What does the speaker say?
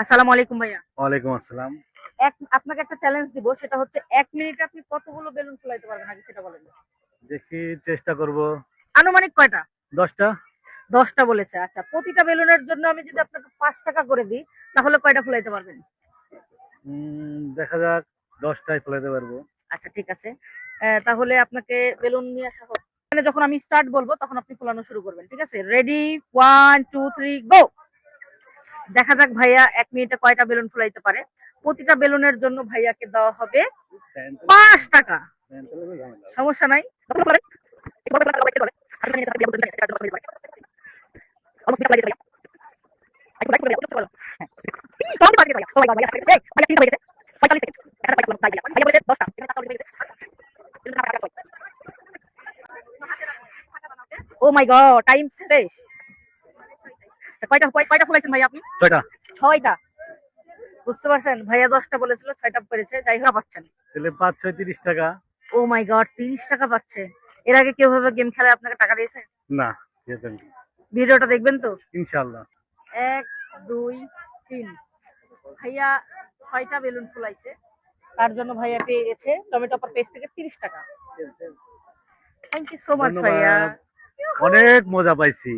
আসসালামু আলাইকুম ভাইয়া। ওয়ালাইকুম আসসালাম। আপনাকে একটা চ্যালেঞ্জ দিব, সেটা হচ্ছে 1 মিনিটে আপনি কতগুলো বেলুন ফুলাইতে পারবেন আগে সেটা বলেন। দেখি, চেষ্টা করব। আনুমানিক কয়টা? 10টা। 10টা বলেছে। আচ্ছা, প্রতিটা বেলুনের জন্য আমি যদি আপনাকে 5 টাকা করে দিই, তাহলে কয়টা ফুলাইতে পারবেন? দেখা যাক, 10টায় ফেলাতে পারবো। আচ্ছা ঠিক আছে। তাহলে আপনাকে বেলুন নিয়ে আসা হোক। এখানে যখন আমি স্টার্ট বলবো তখন আপনি ফুলানো শুরু করবেন, ঠিক আছে? রেডি, 1 2 3 গো। দেখা যাক ভাইয়া 1 মিনিটে কয়টা বেলুন ফুলাইতে পারে। প্রতিটা বেলুনের জন্য ভাইয়াকে দেওয়া হবে 5 টাকা। সমস্যা নাই। ও মাই গড, টাইম শেষ। আচ্ছা, কয়টা কয়টা ফুলাইছেন ভাই আপনি? 6টা। 6টা। বুঝতে পারছেন, ভাইয়া 10টা বলেছিল, 6টা পেরেছে। যাই হোক, পাচ্ছেন। তাহলে 5 6 30 টাকা। ও মাই গড, 30 টাকা পাচ্ছে। এর আগে কেউ ভাবে গেম খেলায় আপনাকে টাকা দিয়েছে? না, যেতেন। ভিডিওটা দেখবেন তো? ইনশাআল্লাহ। 1 2 3। ভাইয়া 6টা বেলুন ফুলাইছে, তার জন্য ভাইয়া পেয়ে গেছে টমেটো পেজ থেকে 30 টাকা। থ্যাংক ইউ সো মাচ ভাইয়া। ধন্যবাদ। অনেক মজা পাইছি।